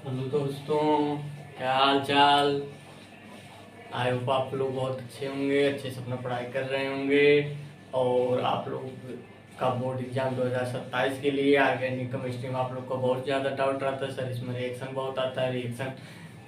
Hello दोस्तों, क्या हाल चाल। आई होप आप लोग बहुत अच्छे होंगे, अच्छे से अपना पढ़ाई कर रहे होंगे। और आप लोग का बोर्ड एग्जाम 2027 के लिए ऑर्गेनिक केमिस्ट्री में आप लोग को बहुत ज़्यादा डाउट रहता है। सर इसमें रिएक्शन बहुत आता है, रिएक्शन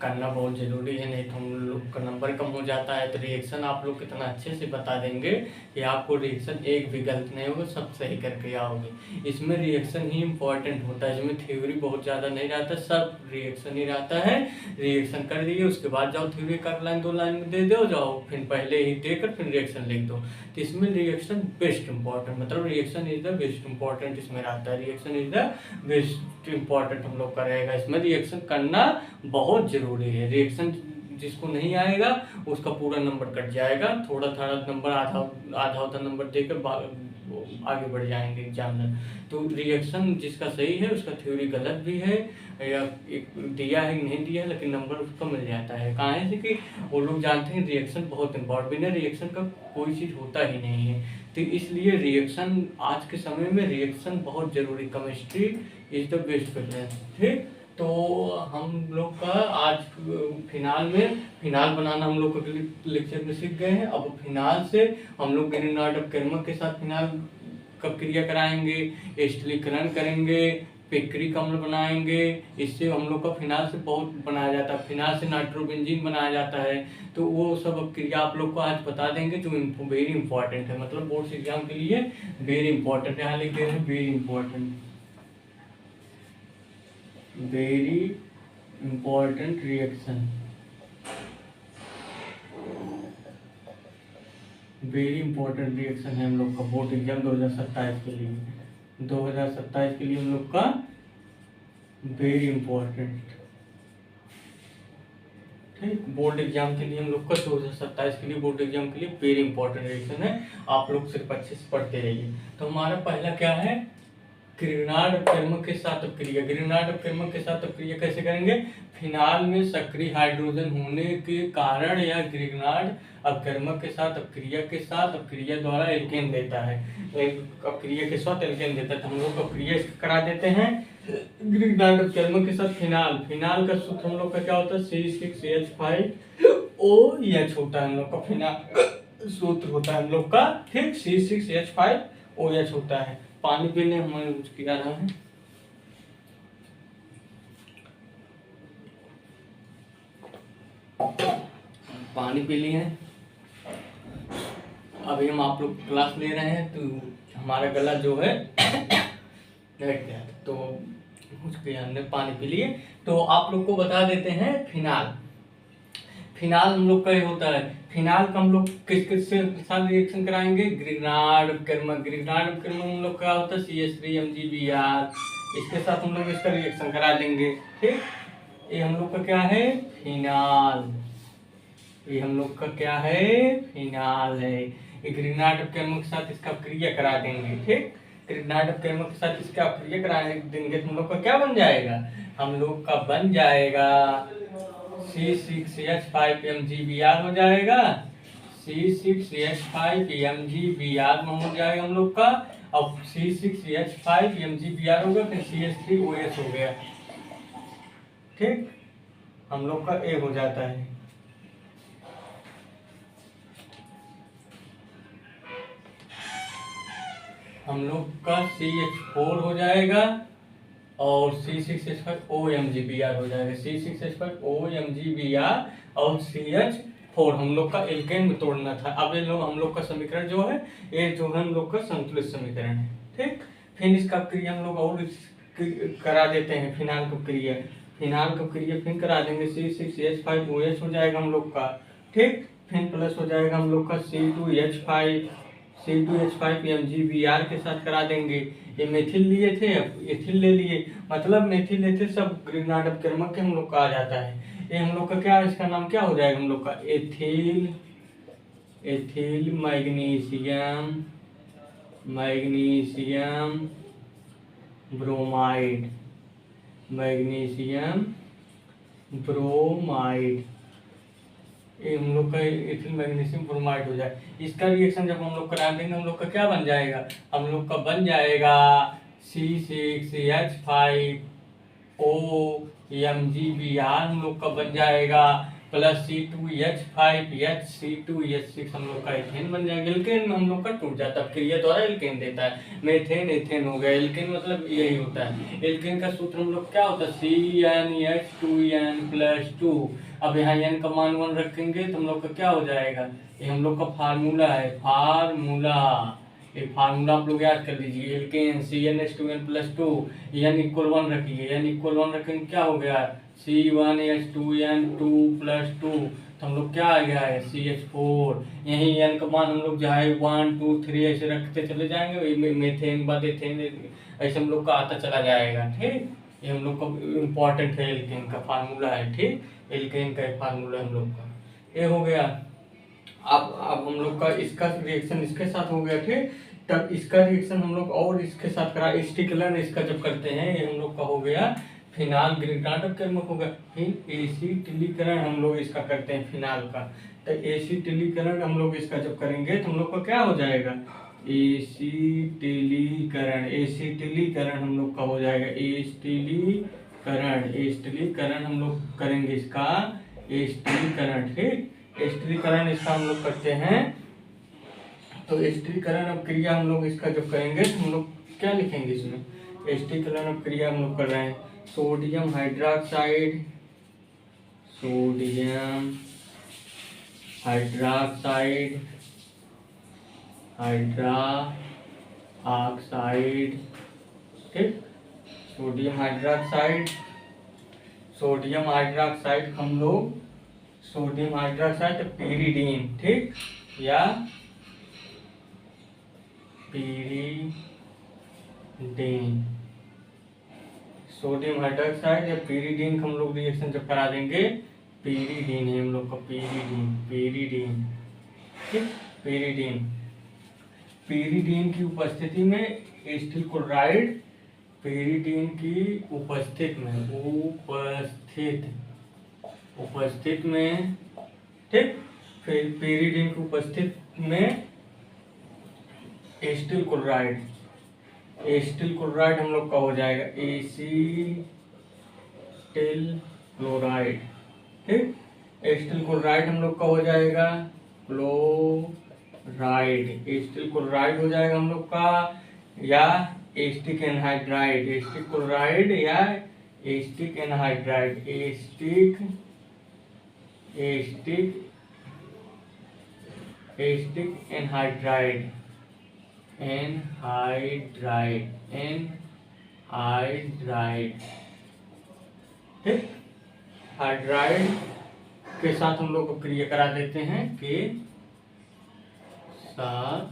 करना बहुत ज़रूरी है, नहीं तो हम लोग का नंबर कम हो जाता है। तो रिएक्शन आप लोग कितना अच्छे से बता देंगे कि आपको रिएक्शन एक भी गलत नहीं होगा, सब सही करके आओगे। इसमें रिएक्शन ही इम्पोर्टेंट होता है, इसमें थ्योरी बहुत ज़्यादा नहीं रहता, सब रिएक्शन ही रहता है। रिएक्शन कर दिए, उसके बाद जाओ थ्योरी का लाइन 2 लाइन में दे दो, जाओ फिर पहले ही देकर फिर रिएक्शन लिख दो। तो इसमें रिएक्शन बेस्ट इंपॉर्टेंट, मतलब reaction is the best important इसमें रहता है। Reaction is the best important हम लोग का रहेगा। इसमें रिएक्शन करना बहुत जरूरी है। रिएक्शन जिसको नहीं आएगा उसका पूरा नंबर कट जाएगा, थोड़ा थोड़ा नंबर आधा आधा नंबर देकर आगे बढ़ जाएंगे एग्जामिनर। तो रिएक्शन जिसका सही है उसका थ्योरी गलत भी है या एक दिया है नहीं दिया है, लेकिन नंबर उसको मिल जाता है। कहाँ है कि वो लोग जानते हैं रिएक्शन बहुत इंपॉर्टेंट, बिना रिएक्शन का कोई चीज़ होता ही नहीं है। तो इसलिए रिएक्शन आज के समय में रिएक्शन बहुत जरूरी, chemistry is the best preference. ठीक, तो हम लोग का आज फिनाल बनाना हम लोग को लेक्चर में सीख गए हैं। अब फिनाल से हम लोग ग्रीनहार्ड कर्मक के साथ फिनाल कब क्रिया कराएंगे, एस्टिलीकरण करेंगे, पिक्रिक अम्ल बनाएंगे। इससे हम लोग का फिनाल से बहुत बनाया जाता है, फिनाल से नाइट्रोबेंजीन बनाया जाता है। तो वो सब अब क्रिया आप लोग को आज बता देंगे जो वेरी इंपॉर्टेंट है, मतलब बोर्ड एग्जाम के लिए वेरी इंपॉर्टेंट है। यहाँ लिख दे रहे हैं very important, very important reaction, very important reaction है हम लोग का बोर्ड एग्जाम 2027 के लिए। 2027 के लिए हम लोग का वेरी इंपॉर्टेंट, ठीक, बोर्ड एग्जाम के लिए हम लोग का 2027 के लिए बोर्ड एग्जाम के लिए वेरी इंपॉर्टेंट रिएक्शन है। आप लोग सिर्फ अच्छे से पढ़ते रहिए। तो हमारा पहला क्या है, ग्रीनहार्ड अपकर्मक के साथ अपक्रिया। ग्रीनहार्ड अपकर्मक के साथ अपक्रिया कैसे करेंगे, फिनाल में सक्रिय हाइड्रोजन होने के कारण या ग्रीनहार्ड अपकर्मक के साथ अपक्रिया के साथ अपक्रिया द्वारा एल्केन देता है, अपक्रिया के साथ एल्केन देता है। तो हम लोग अपक्रिया करा देते हैं ग्रीनहार्ड अपकर्मक के साथ फिनाल। फिनाल का सूत्र हम लोग का क्या होता है, C6H5OH होता है हम लोग का फिनाल सूत्र होता है हम लोग का, ठीक, C6H5OH होता है। पानी पीने हमारे कुछ किया रहा है, पानी पी लिए हैं। अभी हम आप लोग क्लास ले रहे हैं तो हमारा गला जो है बैठ गया, तो उसके हमने पानी पी लिए। तो आप लोग को बता देते हैं फिनाल। फिनाल हम लोग का ये होता है, फिनाल का हम लोग किस किस से साथ रिएक्शन कराएंगे, ग्रीनहार्ड अपकर्मक। ग्रीनहार्ड अपकर्मक हम लोग का होता है CH3MgBr, इसके साथ हम लोग इसका रिएक्शन करा देंगे। ठीक, ये हम लोग का क्या है, फिनाल। ये हम लोग का क्या है, फिनाल है। ये ग्रीनहार्ड अपकर्मक के साथ इसका क्रिया करा देंगे। ठीक, ग्रीनहार्ड अपकर्मक के साथ इसका क्रिया करा देंगे तो हम लोग का क्या बन जाएगा, हम लोग का बन जाएगा C6H5MgBr हो जाएगा। C6H5MgBr में हो जाएगा हम लोग का। अब C6H5MgBr होगा, फिर CH3OH हो गया। ठीक, हम लोग का A हो जाता है। हम लोग का CH4 हो जाएगा और C6H5OMgBr हो जाएगा। C6H5OMgBr और CH4 हम लोग का एल्केन में तोड़ना था। अब ये लोग हम लोग का समीकरण जो है, ये जो है हम लोग का संतुलित समीकरण है। ठीक, फिर इसका क्रिया हम लोग और करा देते हैं, फिनाल का क्रिया। फिनाल का क्रिया फिर करा देंगे, C6H5OH हो जाएगा हम लोग का। ठीक, फिर प्लस हो जाएगा हम लोग का C2H5MgBr के साथ करा देंगे। ये मेथिल लिए थे, अब एथिल ले लिए, मतलब मेथिल एथिल सब ग्रीनहार्ड अपकर्मक के हम लोग का आ जाता है। ये हम लोग का क्या, इसका नाम क्या हो जाएगा हम लोग का, ethyl, ethyl magnesium, magnesium bromide, magnesium bromide. ये हम लोग का एथिल मैग्नीशियम ब्रोमाइड हो जाए। इसका रिएक्शन जब हम लोग करा देंगे हम लोग का क्या बन जाएगा, हम लोग का बन जाएगा C6H5 OMgBr हम लोग का बन जाएगा, प्लस C2H5HC2H6 हम लोग का एथेन बन जाएगा। एल्केन में हम लोग का टूट जाता है, क्रिया द्वारा एल्केन देता है। मेथेन एथेन हो गया, एल्केन मतलब यही होता है। एल्केन का सूत्र हम लोग क्या होता है, CnH2n+2। अब यहाँ n का मान 1 रखेंगे तो हम लोग का क्या हो जाएगा, ये हम लोग का फार्मूला है, ये फार्मूला आप लोग याद कर लीजिए। एल्केन CnH2n+2, n इक्वल 1 रखिए, n इक्वल 1 रखेंगे क्या हो गया, C1H2n2+2, तो हम लोग क्या आ गया है CH4। यही n का मान हम लोग जो है 1 2 3 ऐसे रखते चले जाएंगे, मेथेन बाद एथेन ऐसे हम लोग का आता चला जाएगा। ठीक, ये हम लोग का इम्पोर्टेंट है, एल्केन का फार्मूला है। ठीक, एल्केन का फार्मूला हम लोग का ये हो गया। अब हम लोग का इसका रिएक्शन इसके साथ हो गया। ठीक, तब इसका रिएक्शन हम लोग और इसके साथ करा, एसिटिकलन इसका जब करते हैं, ये हम लोग का हो गया फिनाल ग्रेनाइट कर्मक होगा। फिर एसिटिलीकरण हम लोग इसका करते हैं फिनाल का, तो एसिटिलीकरण हम लोग इसका जब करेंगे तो हम लोग का क्या हो जाएगा, एसिटिलीकरण हम लोग का हो जाएगा, एसिटिलीकरण हम लोग करेंगे इसका, एसिटिलीकरण। ठीक, एसिटिलीकरण इसका हम लोग करते हैं, तो एसिटिलीकरण अब क्रिया हम लोग इसका जब करेंगे तो हम लोग क्या लिखेंगे इसमें, एसिटिलीकरण अब क्रिया हम लोग कर रहे हैं, सोडियम हाइड्रोक्साइड ठीक, सोडियम हाइड्रोक्साइड हम लोग पीरीडीन, ठीक, या पीरीडीन, सोडियम हाइड्रोक्साइड या पीरीडीन हम लोग रिएक्शन जब करा देंगे, पीरीडीन है हम लोग का, पीरीडीन। ठीक, पीरीडीन की उपस्थिति में एसिटिल क्लोराइड, पीरीडीन की उपस्थित में ठीक, फिर पीरीडीन की उपस्थित में एसिटिल क्लोराइड हम लोग का हो जाएगा एसिटिल क्लोराइड। ठीक, एसिटिल क्लोराइड हम लोग का हो जाएगा एसिटिल क्लोराइड हो जाएगा हम लोग का, या एसिटिक एनहाइड्राइड, एसिटिक क्लोराइड या एसिटिक एनहाइड्राइड, एसिटिक एनहाइड्राइड, ठीक, हाइड्राइड के साथ हम लोग क्रिया करा देते हैं, के साथ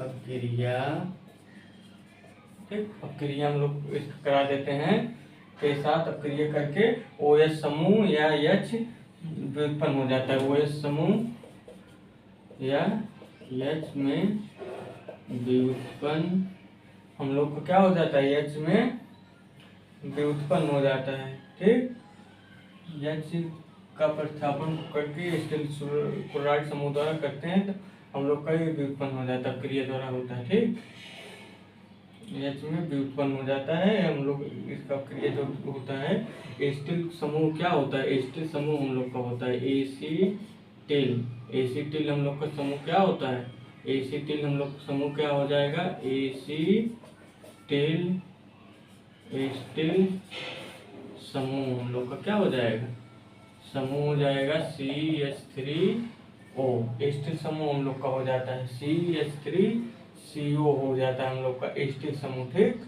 अपक्रिया। ठीक, अपक्रिया हम लोग करा देते हैं, के साथ अपक्रिया करके OH समूह या H व्युत्पन्न हो जाता है, OH समूह या H में व्युत्पन्न हम लोग को क्या हो जाता है, H में व्युत्पन्न हो जाता है। ठीक, H का प्रतिस्थापन करके एसिटिल क्लोराइड समूह द्वारा करते हैं तो हम लोग का ये व्युत्पन्न हो जाता है, क्रिया द्वारा होता है। ठीक, H में व्युत्पन्न हो जाता है हम लोग, इसका क्रिया जो होता है, एसिटिल समूह क्या होता है, एसिटिल समूह हम लोग का होता है एसिटिल हम लोग का समूह क्या होता है, एसिटिल हम लोग समूह क्या हो जाएगा, एसिटिल समूह हम लोग का क्या हो जाएगा, समूह हो जाएगा CH3O। एसिटिल समूह हम लोग का हो जाता है CH3CO हो जाता है हम लोग का एसिटिल समूह। ठीक,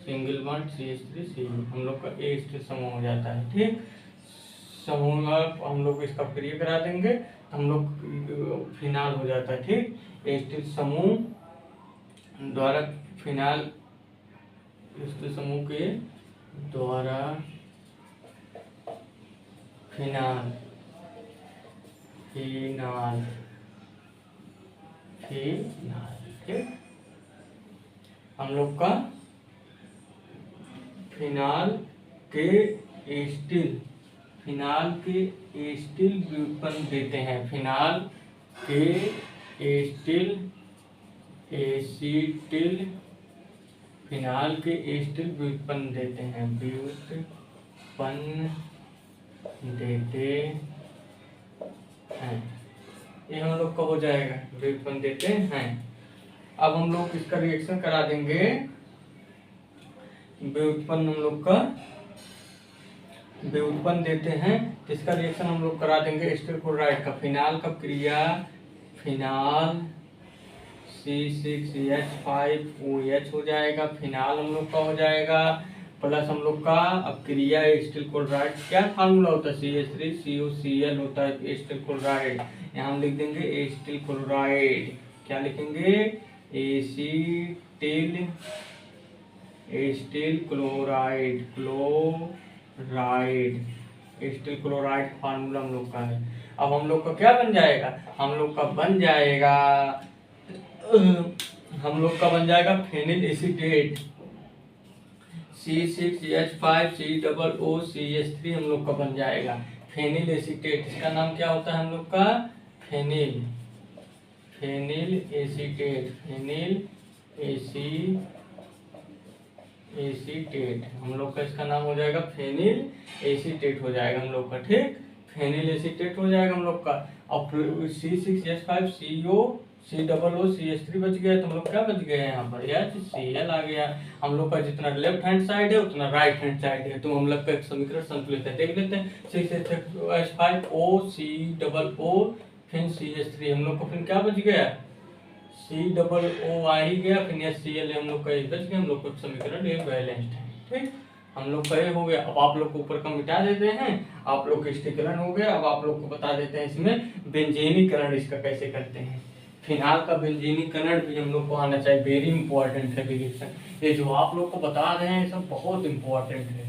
सिंगल बॉन्ड CH3CO हम लोग का एसिटिल समूह हो जाता है। ठीक, समूह हम लोग इसका क्रिया करा देंगे हम लोग फिनाल हो जाता है। ठीक, एसिटिल समूह द्वारा फिनाल, एसिटिल समूह के द्वारा फिनाल ठीक, हम लोग का फिनाल के एसिटिल व्युत्पन्न देते हैं, फिनाल के एसिटिल फिनाल के एस्टिल व्युत्पन्न देते हैं, व्युत्पन्न देते हैं। ये हम लोग का हो जाएगा, व्युत्पन्न देते हैं। अब हम लोग इसका रिएक्शन करा देंगे। व्युत्पन्न हम लोग का व्युत्पन्न देते हैं, इसका रिएक्शन हम लोग करा देंगे एस्टर क्लोराइड का। फिनाल का क्रिया, फिनाल C6H5OH हो जाएगा। फिनाल हम लोग का हो जाएगा प्लस हम लोग का अब क्रिया एस्टर क्लोराइड, क्या फार्मूला होता है, CH3COCl होता है एस्टर क्लोराइड। यहाँ हम लिख देंगे एस्टर क्लोराइड, क्या लिखेंगे, acetyl chloride, acetyl chloride formula हम लोग का है। अब हम लोग का क्या बन जाएगा, हम लोग का बन जाएगा फेनिल एसीटेट, C6H5COOCH3 हम लोग का बन जाएगा फेनिल एसीटेट। इसका नाम क्या होता है हम लोग का, फेनिल एसीटेट हम लोग का इसका नाम हो जाएगा फेनिल एसीटेट हो जाएगा हम लोग का, ठीक, फेनिल एसीटेट हो जाएगा हम लोग का। अब C6H5COOCH3 बच गया, तो हम लोग क्या बच गए यहाँ पर, HCl आ गया। हम लोग का जितना लेफ्ट हैंड साइड है उतना राइट हैंड साइड है, तो हम लोग का समीकरण संतुलित है, देख लेते हैं। C6H5OCOO फिर CH3 हम लोग को फिर क्या बच गया, COO आ ही गया, फिर HCl हम लोग का बच गया, हम लोग का समीकरण एक बैलेंस्ड है, ठीक, हम लोग का ये हो गया। अब आप लोग को ऊपर का मिटा देते हैं, आप लोग का स्टिकरण हो गया। अब आप लोग को बता देते हैं इसमें बेंजीनीकरण इसका कैसे करते हैं। फिनाल का बेंजीनीकरण भी हम लोग को आना चाहिए, वेरी इंपॉर्टेंट है रिएक्शन। ये जो आप लोग को बता रहे हैं सब बहुत इंपॉर्टेंट है,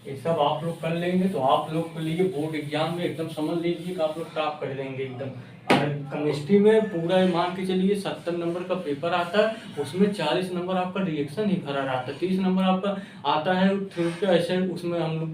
ये सब आप लोग कर लेंगे तो आप लोग के लिए बोर्ड एग्जाम में एकदम समझ लीजिए कि आप लोग टॉप कर देंगे एकदम। और केमिस्ट्री में पूरा मान के चलिए 70 नंबर का पेपर आता है, उसमें 40 नंबर आपका रिएक्शन ही भरा रहता है, 30 नंबर आपका आता है थ्योरेटिकल एसिड, उसमें हम लोग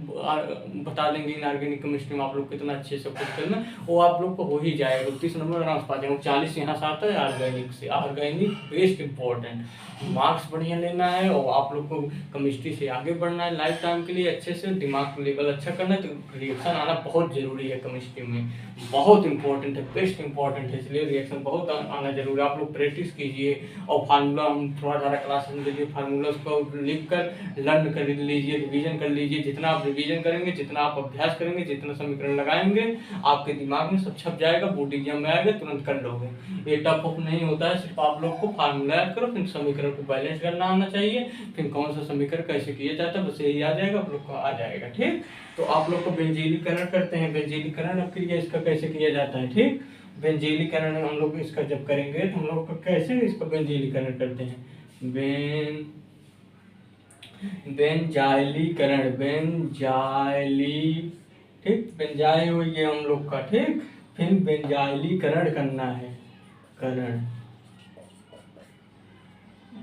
बता देंगे इनऑर्गेनिक केमिस्ट्री में आप लोग कितना अच्छे से कुछ करना, वो आप लोग को हो ही जाएगा, 30 नंबर आराम से पा जाएंगे। 40 यहाँ से आता है ऑर्गेनिक से, ऑर्गेनिक बेस्ट इंपॉर्टेंट, मार्क्स बढ़िया लेना है और आप लोग को केमिस्ट्री से आगे बढ़ना है लाइफ टाइम के लिए, अच्छे से दिमाग लेवल अच्छा करना है, तो रिएक्शन आना बहुत जरूरी है केमिस्ट्री में, बहुत इंपॉर्टेंट है, बेस्ट इंपॉर्टेंट है, इसलिए रिएक्शन बहुत आना जरूरी है। आप लोग प्रैक्टिस कीजिए और फार्मूला हम थोड़ा ज़्यादा क्लास में लीजिए, फार्मूला को लिख कर लर्न कर लीजिए, रिवीजन कर लीजिए। जितना आप रिवीजन करेंगे, जितना आप अभ्यास करेंगे, जितना समीकरण लगाएंगे, आपके दिमाग में सब छप जाएगा, बोर्ड एग्जाम में आएगा तुरंत कर लोगे। ये टफ ऑफ नहीं होता है, सिर्फ आप लोग को फार्मूला याद करो, फिर समीकरण को बैलेंस करना आना चाहिए, फिर कौन सा समीकरण कैसे किया जाता है बस यही आ जाएगा, आप लोग को आ जाएगा, ठीक। तो आप लोग को बेंजीनीकरण करते हैं, बेंजीनीकरण अब क्रिया इसका कैसे किया जाता है, ठीक। बेंजीनीकरण हम लोग इसका जब करेंगे तो हम लोग कैसे इसका बेंजीनीकरण करते हैं, बेंजाइलीकरण, ठीक, बेंजाइल हो गया हम लोग का, ठीक, फिर बेंजाइलीकरण करना है,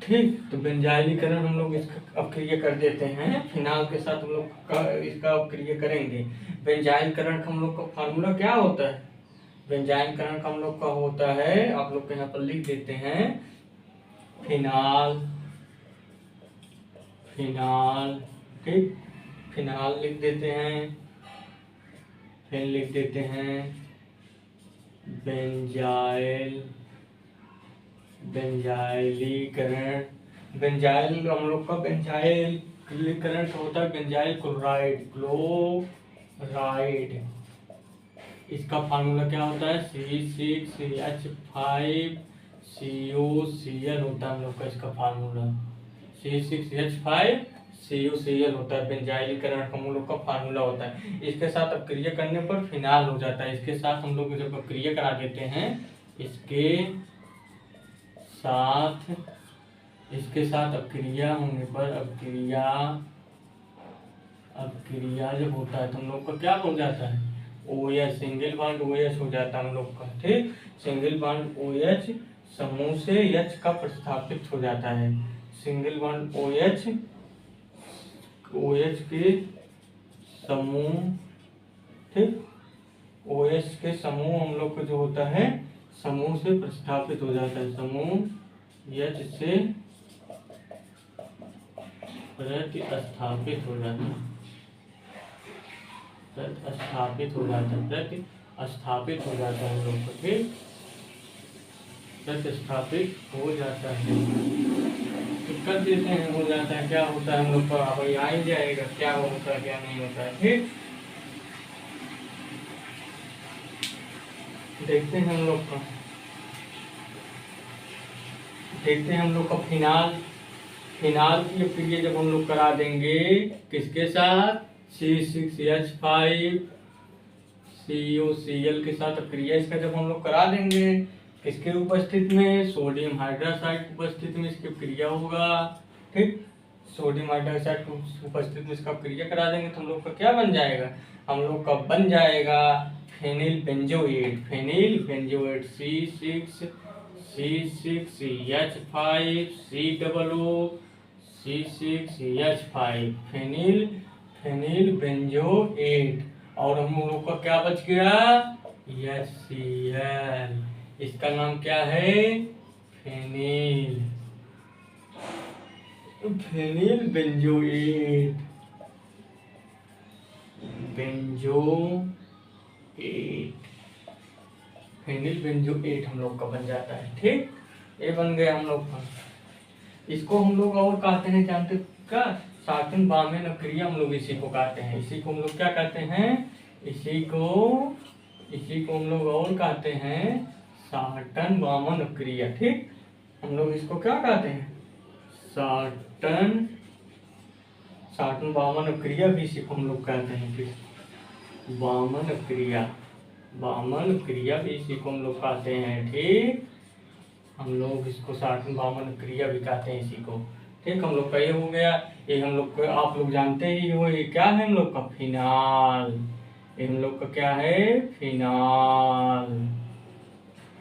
ठीक। तो बेंजाइलीकरण हम लोग इसका अब क्रिया कर देते हैं, फिनाल के साथ हम लोग इसका अब क्रिया करेंगे। बेंजाइलीकरण का हम लोग का फार्मूला क्या होता है, बेंजाइलीकरण का हम लोग का होता है, आप लोग यहाँ पर लिख देते हैं, फिनाल, ठीक, फिनाल लिख देते हैं, फिर लिख देते हैं बेंजाइलीकरण, बेंजाइल हम लोग का बेंजाइलीकरण होता है बेंजाइल क्लोराइड, इसका फार्मूला क्या होता है, C6H5COCl होता है हम लोग का इसका फार्मूला, C6H5COCl होता है बेंजाइलीकरण का हम लोग का फार्मूला होता है। इसके साथ अब क्रिया करने पर फिनाल हो जाता है, इसके साथ हम लोग जब क्रिया करा देते हैं, इसके साथ अब क्रिया होने पर अब क्रिया जब होता है तो हम लोग का क्या हो जाता है, OH, सिंगल बॉन्ड OH हो जाता है हम लोग का, ठीक, सिंगल बॉन्ड OH समूह से H का प्रतिस्थापित हो जाता है, सिंगल बॉन्ड OH के समूह, ठीक, OH के समूह हम लोग को जो होता है समूह से प्रतिस्थापित हो जाता है, समूह H से प्रतिस्थापित हो जाता है, प्रतिस्थापित हो जाता है, प्रतिस्थापित हो जाता है हम लोग को, ठीक, प्रतिस्थापित हो जाता है। तो कर देते हैं, हो जाता है, क्या होता है हम लोग का भाई आ ही जाएगा, क्या होता है क्या नहीं होता है, ठीक। देखते हैं हम लोग का, देखते हैं हम लोग का फिनाल, फिनाल की क्रिया जब हम लोग करा देंगे किसके साथ, C6H5 CuCl के साथ क्रिया इसका जब हम लोग करा देंगे किसके उपस्थित में, सोडियम हाइड्रोक्साइड की उपस्थिति में इसकी क्रिया होगा, ठीक। सोडियम हाइड्रोक्साइड की उपस्थिति में इसका क्रिया करा देंगे तो हम लोग का क्या बन जाएगा, हम लोग का बन जाएगा phenyl benzoate, phenyl benzoate C6H5 C6H5 phenyl, phenyl benzoate. और हम लोग का क्या बच गया, HCl, इसका नाम क्या है, phenyl, phenyl benzoate, benzoate, phenyl benzoate हम लोग का बन जाता है, ठीक। ये बन गया हम लोग का। इसको हम लोग और कहते हैं, जानते क्या, साटन बामेन क्रिया हम लोग इसी को कहते हैं, इसी को हम लोग क्या कहते हैं, इसी को हम लोग और कहते हैं साटन बामन क्रिया, ठीक। हम लोग इसको क्या कहते हैं, साटन, साटन बामन क्रिया भी इसी को हम लोग कहते हैं, ठीक। बामन क्रिया, बामन क्रिया भी इसी को हम लोग कहते हैं, ठीक। हम लोग इसको साटन बामन क्रिया भी कहते हैं इसी को, ठीक। हम लोग का ये हो गया, ये हम लोग को आप लोग जानते ही हो, ये क्या है हम लोग का, फिनाल, ये हम लोग का क्या है, फिनाल,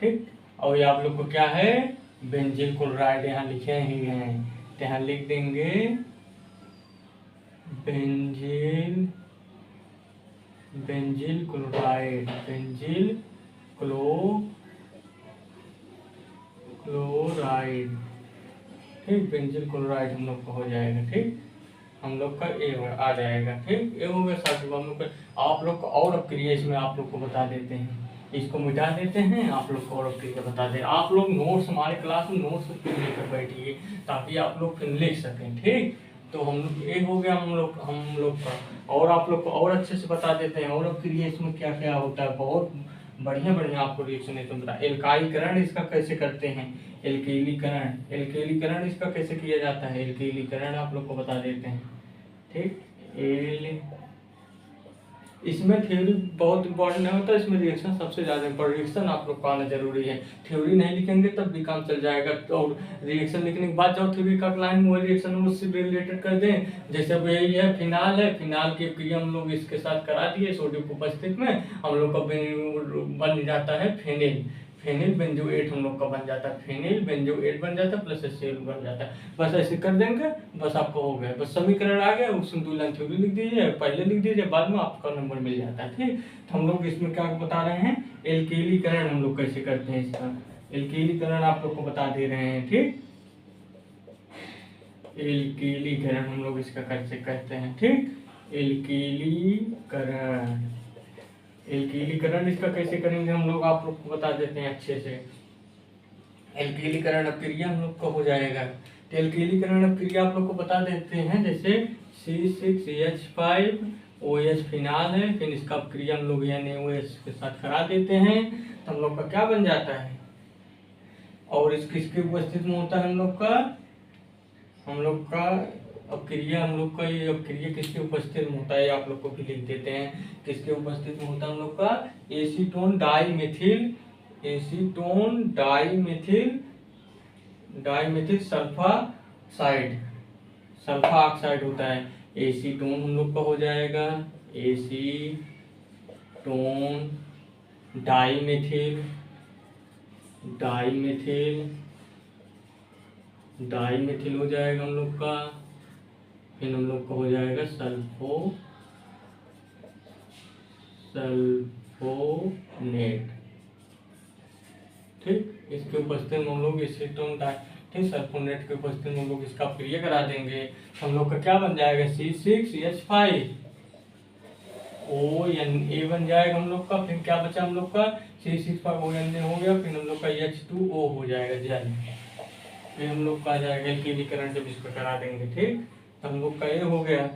ठीक। और ये आप लोग को क्या है, बेंजील क्लोराइड, यहाँ लिखे ही हैं तो यहाँ लिख देंगे बेंजील, बेंजील क्लोराइड, बेंजील क्लोराइड, ठीक। बेंजील क्लोराइड हम लोग का हो जाएगा, ठीक। हम लोग का ए आ जाएगा, ठीक। ये हो गया साथ हम लोग का। आप लोग को और अब क्रिया इसमें आप लोग को बता देते हैं, इसको मिटा देते हैं, आप लोग को और अब क्रिया बता दें। आप लोग नोट्स, हमारे क्लास में नोट्स फिर लेकर बैठिए ताकि आप लोग फिर लिख सकें, ठीक। तो हम लोग ये हो गया हम लोग का, और आप लोग को और अच्छे से बता देते हैं और अब क्रिया इसमें क्या क्या होता है, बहुत बढ़िया बढ़िया आपको रिएक्शन है। तुम बता, एल्काइकरण इसका कैसे करते हैं, एल्केलीकरण, एल्केलीकरण इसका कैसे किया जाता है, एल्केलीकरण आप लोग को बता देते हैं, ठीक। इसमें थ्योरी बहुत इंपॉर्टेंट नहीं होता, इसमें रिएक्शन सबसे ज़्यादा इंपॉर्टेंट, रिएक्शन आप लोग को आना जरूरी है। थ्योरी नहीं लिखेंगे तब भी काम चल जाएगा, और रिएक्शन लिखने के बाद जब थ्योरी का लाइन वो रिएक्शन उससे रिलेटेड कर दें, जैसे अब यही है फिनाल है, फिनाल की क्रिया हम लोग इसके साथ करा दिए सोडियम की उपस्थिति में, हम लोग का बन जाता है फेनिल, फेनिल बेंजोएट हम लोग का बन जाता है, फेनिल बेंजोएट बन जाता है प्लस HCl बन जाता है। बस ऐसे कर देंगे, बस आपको हो गया, बस समीकरण आ गया, उसमें 2 लाइन थ्योरी लिख दीजिए, पहले लिख दीजिए, बाद में आपका नंबर मिल जाता है, ठीक। तो हम लोग इसमें क्या बता रहे हैं, एल्केलीकरण हम लोग कैसे करते हैं, इसका एल्केलीकरण आप लोग को बता दे रहे हैं, ठीक। एल्केलीकरण हम लोग इसका कैसे करते हैं, ठीक। एल्केलीकरण, एल्केलीकरण इसका कैसे करेंगे हम लोग आप लोग को बता देते हैं अच्छे से। एल्केलीकरण अपक्रिया हम लोग का हो जाएगा, तो एल्केलीकरण अपक्रिया आप लोग को बता देते हैं, जैसे C6H5 OH फिनाल है, फिर इसका अपक्रिया हम लोग यानी OH के साथ करा देते हैं तो हम लोग का क्या बन जाता है, और इस किसके उपस्थिति में होता है हम लोग का अपक्रिया, हम लोग का ये अपक्रिया किसके उपस्थिति में होता है आप लोग को भी लिख देते हैं, किसके उपस्थिति में होता है हम लोग का, acetone dimethyl, acetone dimethyl, dimethyl sulphoxide, sulphoxide होता है, एसीटोन हम लोग का हो जाएगा, एसीटोन डाइमेथिल, डाइमेथिल, डाइमेथिल हो जाएगा हम लोग का, फिर हम लोग का हो जाएगा सल्फोनेट, ठीक। इसके उपस्थिति में हम लोग एसीटोन ठीक, सल्फोनेट के क्वेश्चन हम लोग इसका क्लियर करा देंगे। हम लोग का क्या बन जाएगा C6H5 ONA बन जाएगा हम लोग का। फिर क्या बचा हम लोग का C6ONA हो गया, फिर हम लोग का H2O हो जाएगा जल। फिर हम लोग का आ जाएगा एल्कीनीकरण जब इसको करा देंगे। ठीक, तो हम लोग का ये हो गया।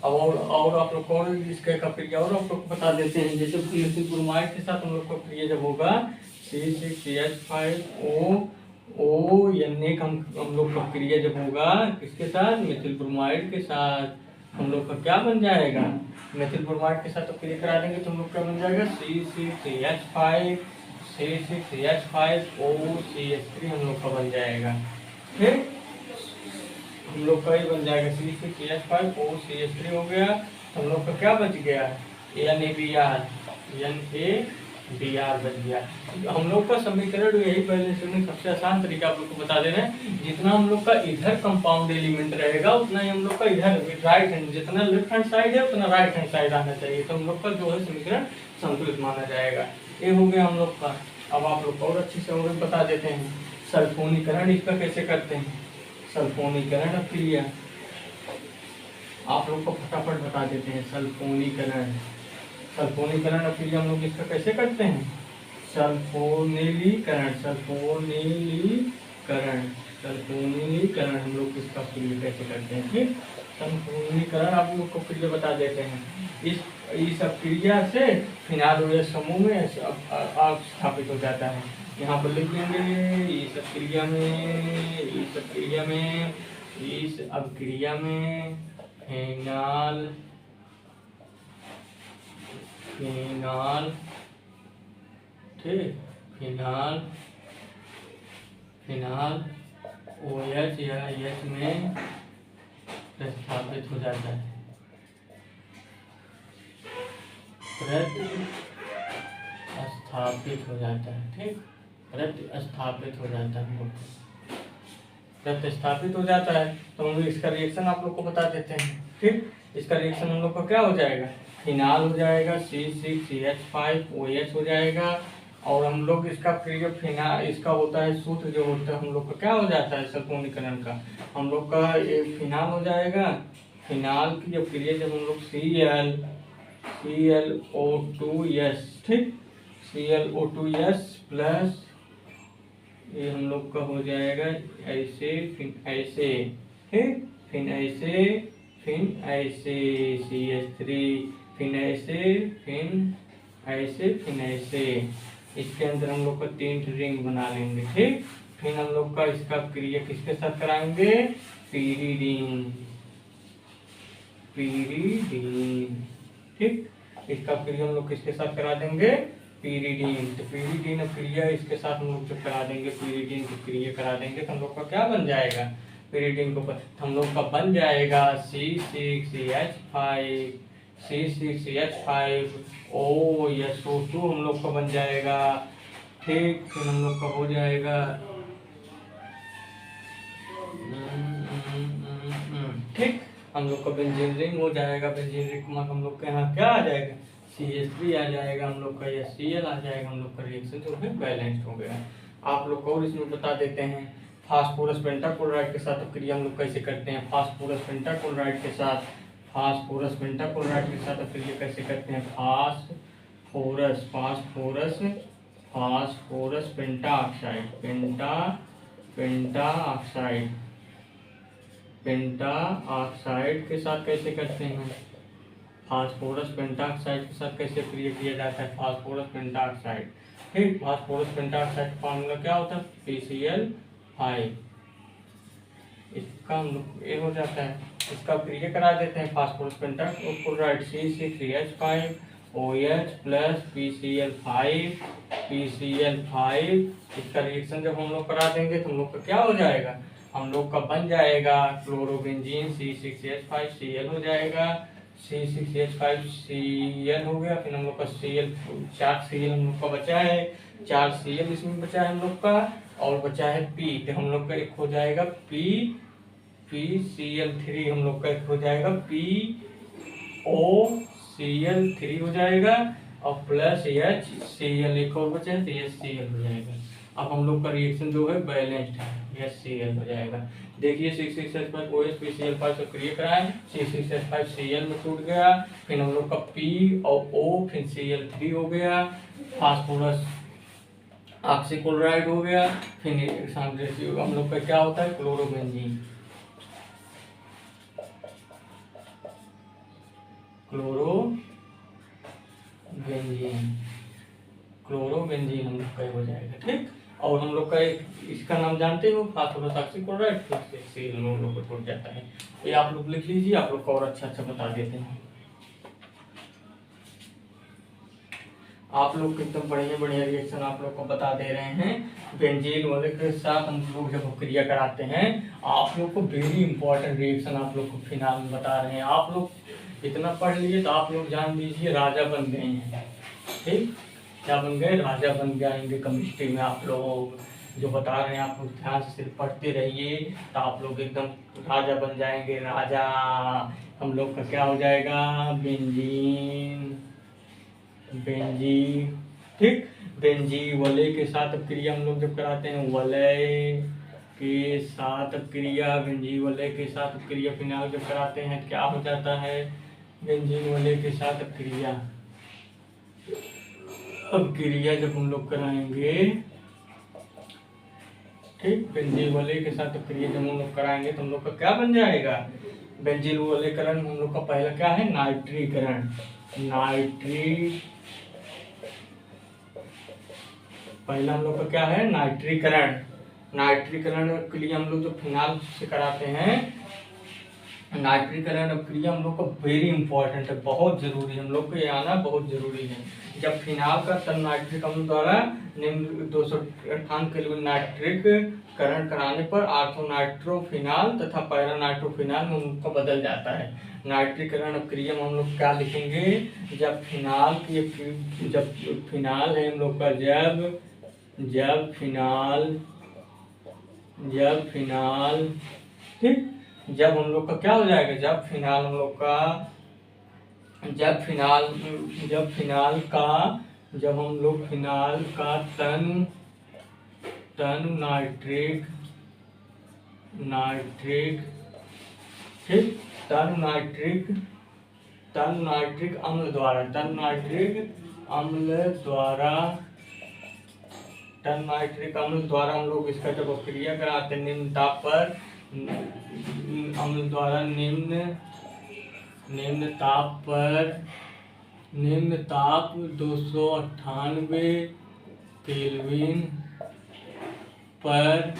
अब और आप लोग को इसके का क्रिया और आप लोग को बता देते हैं। जैसे मेथिल ब्रोमाइड के साथ हम लोग का क्रिया जब होगा C6H5ONA हम लोग का क्रिया जब होगा किसके साथ, मेथिल ब्रोमाइड के साथ, हम लोग का क्या बन जाएगा, मेथिल ब्रोमाइड के साथ तो क्रिया करा देंगे तो हम लोग क्या बन जाएगा C6H5OCH3 हम लोग का बन जाएगा। ठीक, हम लोग का ये बन जाएगा C6H5OCH3 हो गया। तो हम लोग का क्या बच गया NaBr बच गया। हम लोग का समीकरण यही पहले से सबसे आसान तरीका आप लोग को बता दे रहे हैं। जितना हम लोग का इधर कंपाउंड एलिमेंट रहेगा उतना ही हम लोग का इधर राइट हैंड, जितना लेफ्ट हैंड साइड है उतना राइट हैंड साइड आना चाहिए। तो हम लोग का जो है समीकरण संतुलित माना जाएगा। ये हो गया हम लोग का। अब आप लोग और अच्छे से और बता देते हैं सल्फोनीकरण इसका कैसे करते हैं। सल्फोनीकरण क्रिया आप लोग को फटाफट बता देते हैं। सल्फोनीकरण क्रिया हम लोग इसका कैसे करते हैं। सल्फोनीलीकरण हम लोग इसका क्रिया कैसे करते हैं। ठीक, सल्फोनीकरण आप लोग को क्रिया बता देते हैं। इस क्रिया से फिनाइल OH समूह में स्थापित हो जाता है। यहाँ पर लिख देंगे इस अभिक्रिया में फिनाल OH या H में प्रतिस्थापित हो जाता है। प्रतिस्थापित हो जाता है। ठीक, प्रतिस्थापित हो जाता है। प्रतिस्थापित हो जाता है तो हम लोग इसका रिएक्शन आप लोग को बता देते हैं। ठीक, इसका रिएक्शन हम लोग का क्या हो जाएगा, फिनाल हो जाएगा, C6H5OH हो जाएगा। और हम लोग इसका क्रिया फिनाल इसका होता है सूत्र जो होता है हम लोग का क्या हो जाता है सल्फोनीकरण का, हम लोग का ये फिनाल हो जाएगा। फिनाल की जब क्रिया जब हम लोग ClO2S, ठीक, ClO2S प्लस ये हम लोग का हो जाएगा ऐसे फिर ऐसे, ठीक, फिर ऐसे CH3, फिर ऐसे इसके अंदर हम लोग का 3 रिंग बना लेंगे। ठीक, फिर हम लोग का इसका क्रिया किसके साथ कराएंगे, पीरिडीन। ठीक, इसका क्रिया हम लोग किसके साथ करा देंगे, पीरिडीन। तो पीरिडीन क्रिया इसके साथ हम लोग जब करा देंगे, पीरिडीन की क्रिया करा देंगे तो हम लोग का क्या बन जाएगा, पीरिडीन को हम लोग का बन जाएगा C6H5OSO2 हम लोग का बन जाएगा। ठीक, फिर हम लोग का हो जाएगा ठीक, हम लोग का बेंजीन रिंग हो जाएगा। बेंजीन रिंग में हम लोग के यहाँ क्या आ जाएगा, CH3 आ जाएगा हम लोग का, या Cl आ जाएगा। हम लोग का रिएक्शन जो है बैलेंस्ड हो गया। आप लोग को और इसमें बता देते हैं फास्फोरस पेंटाक्लोराइड के साथ क्रिया हम लोग कैसे करते हैं। फास्फोरस पेंटाक्लोराइड के साथ क्रिया कैसे करते हैं। फास्फोरस पेंटाऑक्साइड के साथ कैसे करते हैं। फास्फोरस पेंटाऑक्साइड के साथ कैसे क्रिया किया जाता है, फास्फोरस पेंटाऑक्साइड। ठीक, फास्फोरस पेंटाऑक्साइड का फॉर्मूला क्या होता है, PCl5। इसका हम लोग ये हो जाता है, इसका क्रिया करा देते हैं। Phosphorus pentachloride C6H5OH plus PCl5 इसका रिएक्शन जब हम लोग करा देंगे तो हम लोग का क्या हो जाएगा, हम लोग का बन जाएगा क्लोरोबेंजीन C6H5Cl हो जाएगा। C6H5Cl हो गया। फिर हम लोग का Cl 4 Cl हम लोग का बचा है, 4 Cl इसमें बचा है हम लोग का, और बचा है P। तो हम लोग का एक हो जाएगा PCl3 हम लोग का एक हो जाएगा POCl3 हो जाएगा, और प्लस HCl एक और बचा है तो HCl हो जाएगा। अब हम लोग का रिएक्शन जो है बैलेंस्ड है, HCl हो जाएगा। देखिए C6H5OH PCl5 से क्रिया कराएं, C6H5 Cl में टूट गया, फिर हम लोग का P और O, फिर Cl3 हो गया, फास्फोरस ऑक्सीक्लोराइड हो गया, फिर हम लोग का क्या होता है, क्लोरोबेंजीन। क्लोरोबेंजीन हम लोग का हो जाएगा, ठीक। और हम लोग का इसका नाम जानते हो, फास्फोरस ऑक्सीक्लोराइड, फिर से हम लोग को टूट जाता है। ये आप लोग लिख लीजिए, आप लोग को और अच्छा बता देते हैं। आप लोग एकदम बढ़िया रिएक्शन आप लोग को बता दे रहे हैं। बेंजीन वाले के साथ हम लोग जब क्रिया कराते हैं, आप लोग को वेरी इंपॉर्टेंट रिएक्शन आप लोग को फिनाल में बता रहे हैं। आप लोग इतना पढ़ लिए तो आप लोग जान लीजिए राजा बन गए हैं, ठीक। क्या बन गए, राजा बन जाएंगे केमिस्ट्री में। आप लोग जो बता रहे हैं आप लोग ध्यान से सिर्फ पढ़ते रहिए, तो आप लोग एकदम राजा बन जाएंगे, राजा। हम लोग का क्या हो जाएगा, बेंजीन, ठीक। बेंजीन वलय के साथ अब क्रिया हम लोग जब कराते हैं, वलय के साथ क्रिया, बेंजीन वलय के साथ क्रिया फिनाल जब कराते हैं क्या हो जाता है, बेंजीन वलय के साथ क्रिया। अब क्रिया जब हम लोग कराएंगे, ठीक, बेंजीन वलय के साथ क्रिया जब हम लोग कराएंगे तो हम लोग का क्या बन जाएगा, बेंजीन वलयकरण हम लोग का पहला क्या है, नाइट्रीकरण। पहला हम लोग का क्या है, नाइट्रीकरण। नाइट्रीकरण के लिए हम लोग जो फिनाल से कराते हैं, नाइट्रीकरण क्रिया हम लोग को वेरी इंपॉर्टेंट है, बहुत जरूरी है, हम लोग को ये आना बहुत जरूरी है। जब फिनाल का तन नाइट्रिक अम्ल द्वारा निम्न 258 केल्विन नाइट्रिक करण कराने पर आर्थोनाइट्रोफिनाल तथा पैरानाइट्रोफिनाल में उनको बदल जाता है। नाइट्रीकरण क्रिया में हम लोग क्या लिखेंगे, जब फिनाल है हम लोग का, जब फिनाल, ठीक, जब हम लोग का क्या हो जाएगा, जब फिनाल का तन नाइट्रिक, ठीक, तन नाइट्रिक अम्ल द्वारा हम लोग इसका जब क्रिया कराते हैं निम्न ताप पर, अम्ल द्वारा निम्न ताप 298 केल्विन पर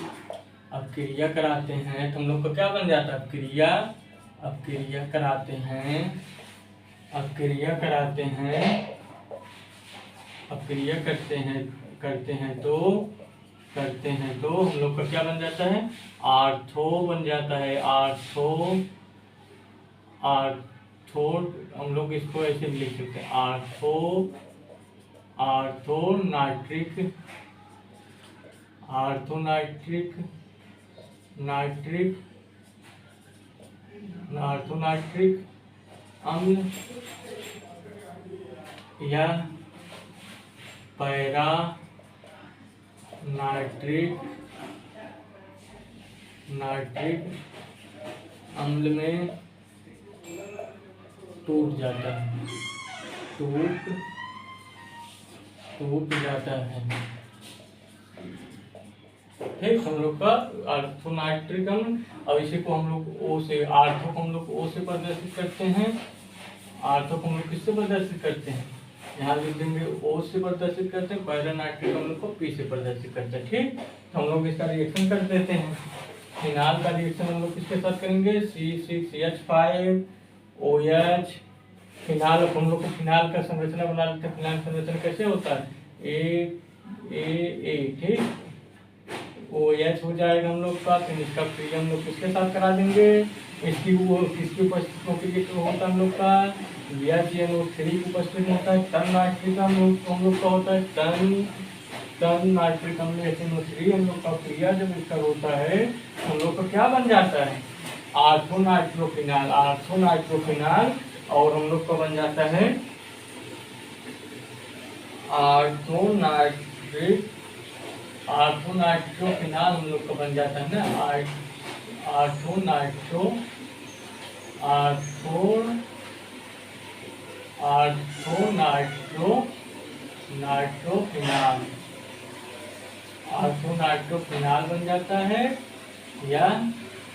अब क्रिया कराते हैं तो हम लोग को क्या बन जाता है, क्रिया करते हैं तो हम लोग का क्या बन जाता है, आर्थो बन जाता है। आर्थो हम लोग इसको ऐसे भी लिख सकते हैं, नाइट्रिक अम्ल या पैरा नाइट्रिक अम्ल में टूट जाता है, ठीक। हम लोग का आर्थोनाइट्रिक अम्ल, अब इसी को हम लोग ओ से, आर्थो को हम लोग ओ से प्रदर्शित करते हैं, आर्थो को हम लोग किससे प्रदर्शित करते हैं, यहाँ लिख देंगे ओ से प्रदर्शित करते हैं, पैरानाइट्रिक अम्ल को पी से प्रदर्शित करते हैं, ठीक। तो हम लोग इसका रिएक्शन कर देते हैं। फिनाल का रिएक्शन हम लोग किसके साथ करेंगे, C6H5OH। फिनाल हम लोग को फिनाल का संरचना बना लेते हैं। फिनाल संरचना कैसे होता है, A, ठीक, OH हो जाएगा हम लोग का। फिर इसका क्रिया हम लोग किसके साथ करा देंगे, किसकी उपस्थिति में होता है हम लोग का, NO3 की उपस्थिति में होता है। तन नाइट्रिक अम्ल हम लोग का होता है, तन नाइट्रिक अम्ल NO3 हम लोग का क्रिया जब इसका होता है हम लोग का क्या बन जाता है, आर्थोनाइट्रोफिनाल, और हम लोग का बन जाता है आर्थोनाइट्रोफिनाल हम लोग का बन जाता है ना, आर्थो नाइट्रोफिनाल, आर्थोनाइट्रोफिनाल बन जाता है, या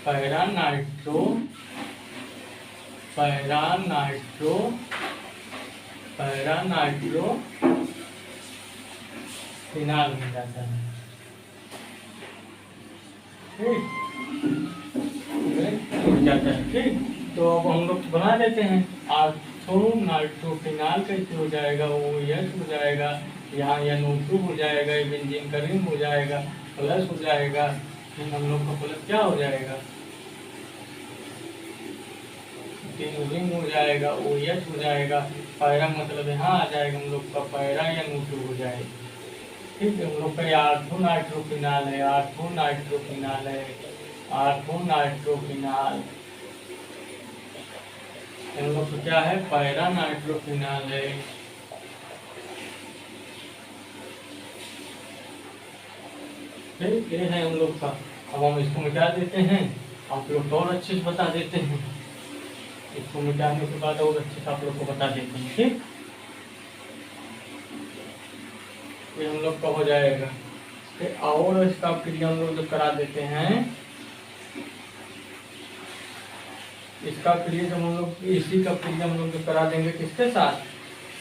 पैरानाइट्रोफिनाल बन जाता है। ठीक जाता है। ठीक, तो अब हम लोग बना देते हैं। आर्थोनाइट्रोफिनाल कैसे हो जाएगा, OH हो जाएगा, यहाँ NO2 हो जाएगा, बेंजीन का रिंग हो जाएगा, प्लस हो जाएगा, फिर हम लोग का प्लस क्या हो जाएगा, रिंग हो जाएगा, OH हो जाएगा, पैरा मतलब यहाँ आ जाएगा हम लोग का पैरा NO2 हो जाएगा। ठीक है, हम लोग का आर्थोनाइट्रोफिनाल है, आर्थोनाइट्रोफिनाल हम लोग को क्या है, पैरानाइट्रोफिनाल है। ठीक, ये है हम लोग का। अब हम इसको मिटा देते हैं, आप लोग और अच्छे से बता देते हैं। इसको मिटाने के बाद और अच्छे से आप लोग को बता देते हैं। ठीक, ये हम लोग का हो जाएगा। फिर और इसका क्रिया हम लोग जो करा देते हैं, इसका क्रिया जब हम लोग इसी का क्रिया हम लोग जो करा देंगे किसके साथ,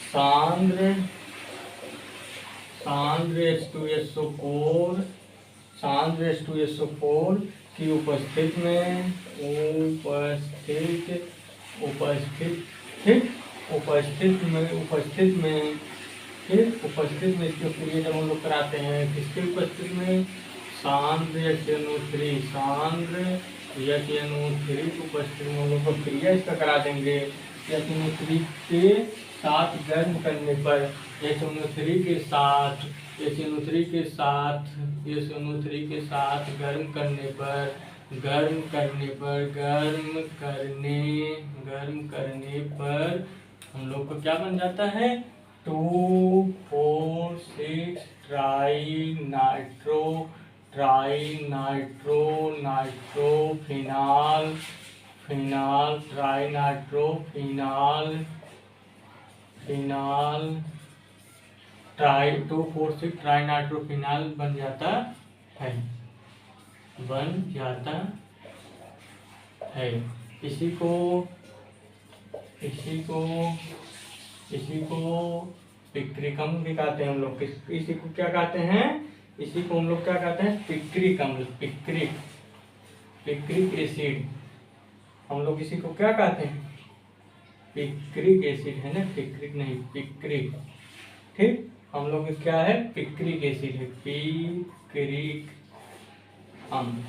सांद्र H2SO4 की उपस्थित में इसके क्रिया जब हम लोग कराते हैं किसके उपस्थित में, सांद्र HNO3 की उपस्थिति में हम लोग को क्रिया इसका करा देंगे। HNO3 के साथ गर्म करने पर, HNO3 के साथ गर्म करने पर हम लोग को क्या बन जाता है, 2,4,6 ट्राइनाइट्रोफिनाल बन जाता है। इसी को पिक्रिक अम्ल भी कहते हैं हम लोग। इसी को क्या कहते हैं, इसी को हम लोग क्या कहते हैं, पिक्रिक अम्ल, पिक्रिक एसिड। हम लोग इसी को क्या कहते हैं, पिक्रिक एसिड है ना, पिक्रिक नहीं, पिक्रिक। ठीक, हम लोग क्या है, पिक्रिक एसिड है, पिक्रिक अम्ल,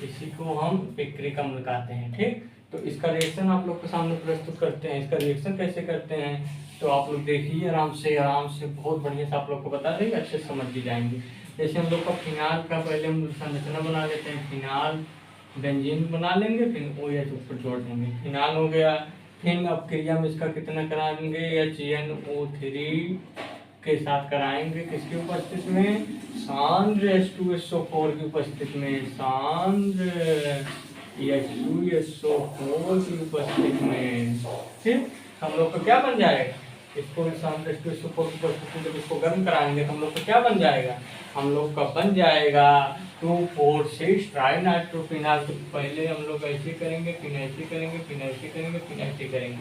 इसी को हम पिक्रिक अम्ल कहते हैं। ठीक, तो इसका रिएक्शन आप लोग के सामने प्रस्तुत करते हैं। इसका रिएक्शन कैसे करते हैं तो आप लोग देखिए, आराम से बहुत बढ़िया से आप लोग को बता देंगे, अच्छे से समझ भी जाएंगे। जैसे हम लोग का फिनाल का पहले हम संरचना बना लेते हैं, फिनाल बेंजीन बना लेंगे, फिर OH ऊपर जोड़ देंगे, फिनाल हो गया। फिर अब क्रिया में इसका कितना कराएंगे, HNO3 के साथ कराएंगे, किसकी उपस्थिति में, सांद्र H2SO4 की उपस्थिति में, सांद्र H2SO4 की उपस्थिति में। ठीक, हम लोग को क्या बन जाएगा, इसको सांद्र H2SO4 की उपस्थिति में जब इसको गर्म कराएंगे तो हम लोग को क्या बन जाएगा, हम लोग का बन जाएगा 2,4,6 ट्राइनाइट्रोफिनाल। तो पहले हम लोग ऐसे करेंगे, फिर ऐसे करेंगे, फिर ऐसे करेंगे, फिर ऐसे करेंगे,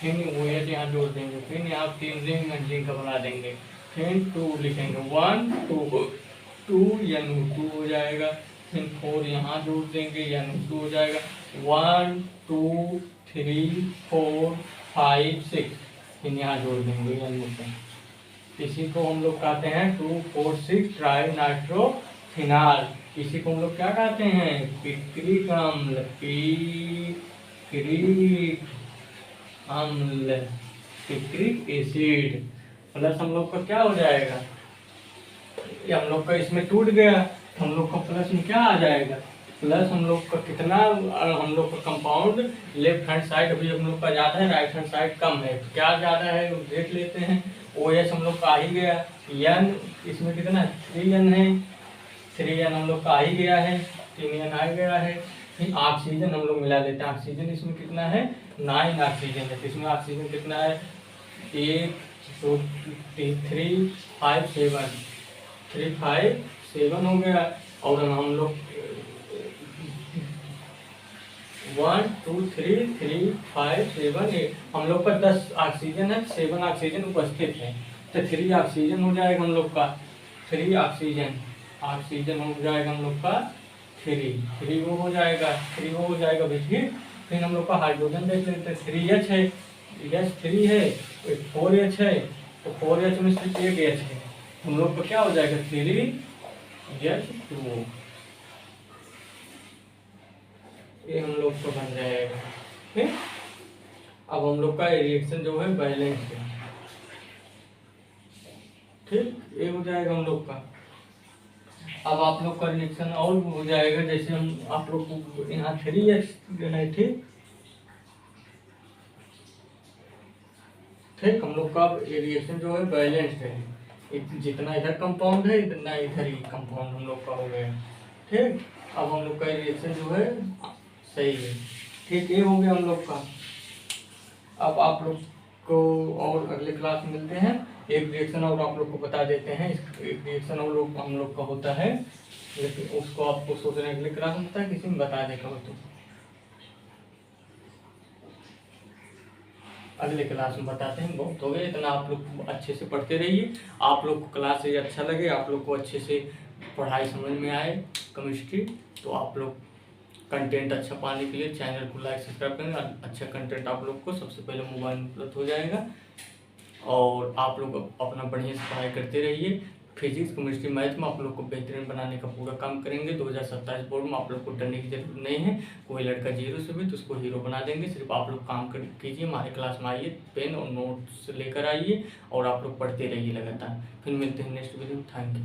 फिर OH यहाँ जोड़ देंगे, फिर यहाँ 3 रिंग का बना देंगे, फिर 2 लिखेंगे, 1 2 NO2 हो जाएगा, फिर 4 यहाँ जोड़ देंगे, NO2 हो जाएगा, 1 2 3 4 5 6, फिर यहाँ जोड़ देंगे NO2। इसी को हम लोग कहते हैं 2,4,6 ट्राइनाइट्रोफिनाल। इसी को हम लोग क्या कहते हैं, पिक्रिक अम्ल, पिक्रिक एसिड। प्लस हम लोग का क्या हो जाएगा, ये हम लोग का इसमें टूट गया, हम लोग का प्लस में क्या आ जाएगा, प्लस हम लोग का कितना, हम लोग का कंपाउंड लेफ्ट हैंड साइड अभी हम लोग का ज़्यादा है, राइट हैंड साइड कम है। तो क्या ज़्यादा है देख लेते हैं, ओ एच हम लोग का आ ही गया, एन इसमें कितना है 3n है, 3n हम लोग का आ ही गया है, 3n आ गया है। फिर ऑक्सीजन हम लोग मिला देते हैं, ऑक्सीजन इसमें कितना है 9 ऑक्सीजन है, इसमें ऑक्सीजन कितना है 1 2 3 5 7, 3 5 7 हो गया। और हम लोग 1 2 3 3 5 7 8 हम लोग का 10 ऑक्सीजन है, 7 ऑक्सीजन उपस्थित है, तो 3 ऑक्सीजन हो जाएगा हम लोग का, 3 ऑक्सीजन, ऑक्सीजन हो जाएगा हम लोग का 3 वो हो जाएगा, 3 वो हो जाएगा भाई। फिर हम लोग का हाइड्रोजन देख लेते हैं, 3H है, H 3 है, 4H है, तो 4H में सिर्फ एक H है, हम लोग का क्या हो जाएगा 3H2, ये हम लोग को बन जाएगा। ठीक, अब हम लोग का रिएक्शन जो है बैलेंस है, ठीक, ये हो जाएगा हम लोग का। अब आप लोग का रिएक्शन और हो जाएगा, जैसे हम आप लोग को यहाँ 3H है, ठीक, ठीक, हम लोग का रिएक्शन जो है बैलेंस्ड है, जितना इधर कंपाउंड है इतना इधर ही कंपाउंड हम लोग का हो गया, ठीक। अब हम लोग का रिएक्शन जो है सही है, ठीक, ये हो गया हम लोग का। अब आप लोग को और अगले क्लास में मिलते हैं, एक रिएक्शन और आप लोग को बता देते हैं, एक रिएक्शन और लोग हम लोग का होता है, लेकिन उसको आपको सोचने अगले क्लास में होता है, किसी में बता देगा वो, तो अगले क्लास में बताते हैं। बहुत हो गया इतना, आप लोग अच्छे से पढ़ते रहिए, आप लोग को क्लास ये अच्छा लगे, आप लोग को अच्छे से पढ़ाई समझ में आए केमिस्ट्री, तो आप लोग कंटेंट अच्छा पाने के लिए चैनल को लाइक सब्सक्राइब करें, अच्छा कंटेंट आप लोग को सबसे पहले मोबाइल में उपलब्ध हो जाएगा, और आप लोग अपना बढ़िया से पढ़ाई करते रहिए। फिजिक्स केमिस्ट्री मैथ में आप लोग को बेहतरीन बनाने का पूरा काम करेंगे। 2027 बोर्ड में आप लोग को डरने की जरूरत नहीं है, कोई लड़का जीरो से भी तो उसको हीरो बना देंगे, सिर्फ आप लोग काम कीजिए, हमारे क्लास में आइए, पेन और नोट्स लेकर आइए और आप लोग पढ़ते रहिए लगातार। फिर मिलते हैं नेक्स्ट वीडियो में, थैंक यू।